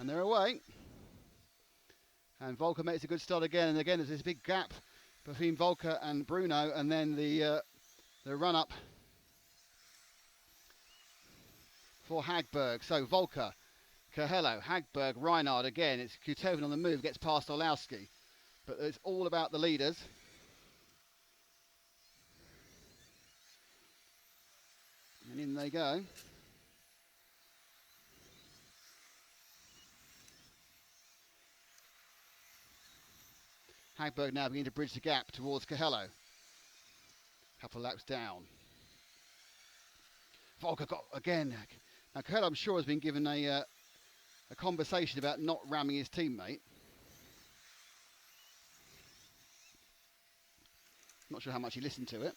And they're away. And Volker makes a good start again. And again, there's this big gap between Volker and Bruno. And then the run-up for Hagberg. So Volker, Coelho, Hagberg, Reinhard again. It's Kutoven on the move, gets past Olowski. But it's all about the leaders. And in they go. Hagberg now beginning to bridge the gap towards Coelho. Couple of laps down. Volker got again. Now Coelho, I'm sure, has been given a conversation about not ramming his teammate. Not sure how much he listened to it.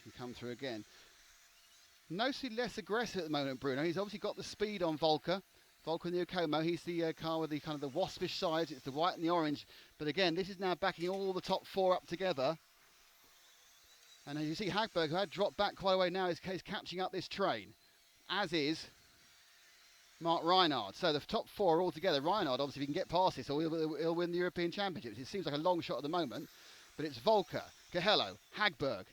He come through again. Noticeably less aggressive at the moment, Bruno. He's obviously got the speed on Volker. Volker in the Okomo. He's the car with the kind of the waspish sides. It's the white and the orange. But again, this is now backing all the top four up together. And as you see, Hagberg, who had dropped back quite a way now, is catching up this train, as is Mark Reinhard. So the top four are all together. Reinhard, obviously, if he can get past this, or he'll win the European Championships. It seems like a long shot at the moment. But it's Volker, Coelho, Hagberg,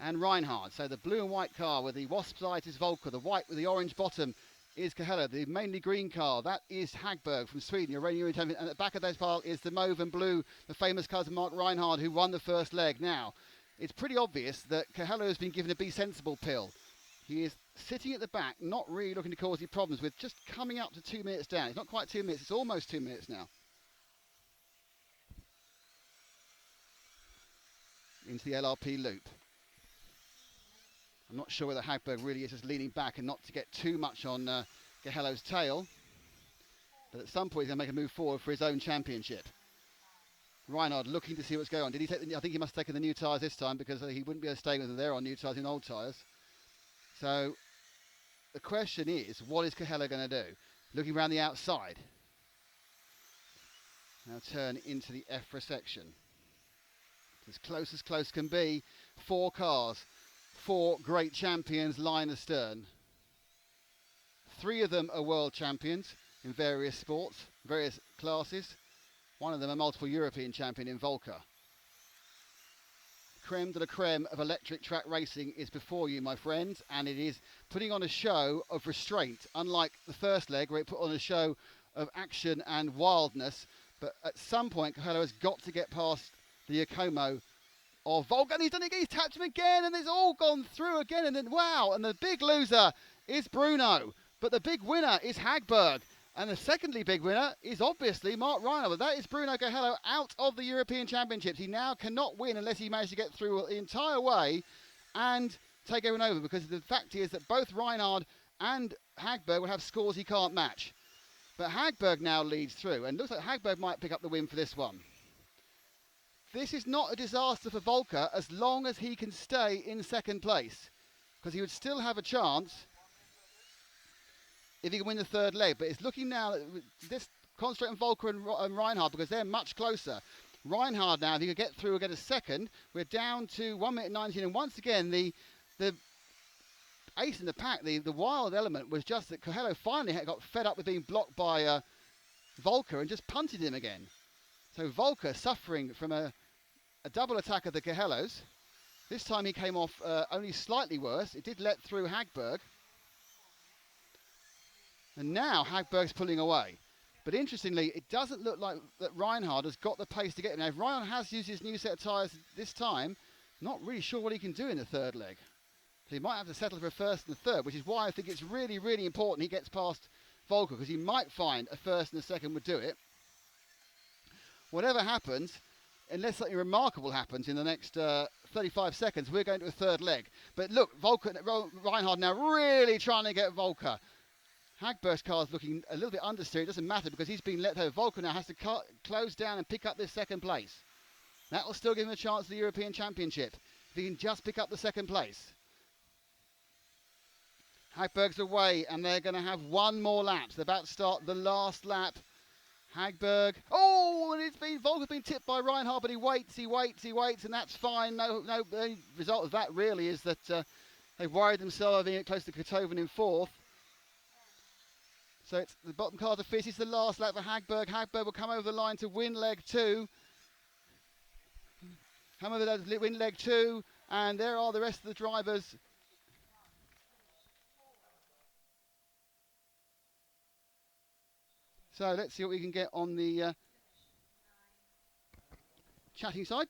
and Reinhard. So the blue and white car with the wasp side is Volker, the white with the orange bottom is Coelho, the mainly green car, that is Hagberg from Sweden, your reigning European champion, and at the back of those pile is the mauve and blue, the famous cars of Mark Reinhard, who won the first leg. Now, it's pretty obvious that Coelho has been given a be sensible pill. He is sitting at the back, not really looking to cause any problems, with just coming up to 2 minutes down. It's not quite 2 minutes, it's almost 2 minutes now. Into the LRP loop. I'm not sure whether Hagberg really is just leaning back and not to get too much on Coelho's tail. But at some point he's going to make a move forward for his own championship. Reinhard looking to see what's going on. Did he take I think he must have taken the new tyres this time, because he wouldn't be able to stay with them there on new tyres in old tyres. So the question is, what is Coelho going to do? Looking around the outside. Now turn into the EFRA section. As close can be. 4 cars. 4 great champions line astern. 3 of them are world champions in various sports, various classes. 1 of them a multiple European champion in Volker. Creme de la creme of electric track racing is before you, my friends, and it is putting on a show of restraint, unlike the first leg where it put on a show of action and wildness. But at some point, Coelho has got to get past the Okomo of Volker, and he's done it again. He's tapped him again, and it's all gone through again, and then wow, and the big loser is Bruno, but the big winner is Hagberg, and the secondly big winner is obviously Mark Reinhard. But that is Bruno Coelho out of the European Championships. He now cannot win unless he manages to get through the entire way and take everyone over, because the fact is that both Reinhard and Hagberg will have scores he can't match. But Hagberg now leads through, and looks like Hagberg might pick up the win for this one. This is not a disaster for Volker as long as he can stay in second place, because he would still have a chance if he can win the third leg. But it's looking now, this concentrate on Volker and Reinhard, because they're much closer. Reinhard now, if he could get through or get a second, we're down to 1 minute 19, and once again the ace in the pack, the wild element was just that Coelho finally got fed up with being blocked by Volker and just punted him again. So Volker suffering from a double attack of the Coelhos. This time he came off only slightly worse. It did let through Hagberg. And now Hagberg's pulling away. But interestingly, it doesn't look like that Reinhard has got the pace to get him. Now, if Reinhard has used his new set of tyres this time, not really sure what he can do in the third leg. So he might have to settle for a first and a third, which is why I think it's really, really important he gets past Volker, because he might find a first and a second would do it. Whatever happens, unless something remarkable happens in the next 35 seconds, we're going to a third leg. But look, Reinhard now really trying to get Volker. Hagberg's car is looking a little bit understeer. It doesn't matter because he's been let over. Volker now has to close down and pick up this second place. That will still give him a chance at the European Championship if he can just pick up the second place. Hagberg's away, and they're going to have 1 more lap. They're about to start the last lap. Hagberg, oh, and Volker's been tipped by Reinhard, but he waits, and that's fine. No, the result of that really is that They've worried themselves of being it close to Kotoven in fourth. So it's the bottom car to finish. It's the last lap for Hagberg. Hagberg will come over the line to win leg two. Come over there to win leg two. And there are the rest of the drivers. So let's see what we can get on the chatting side.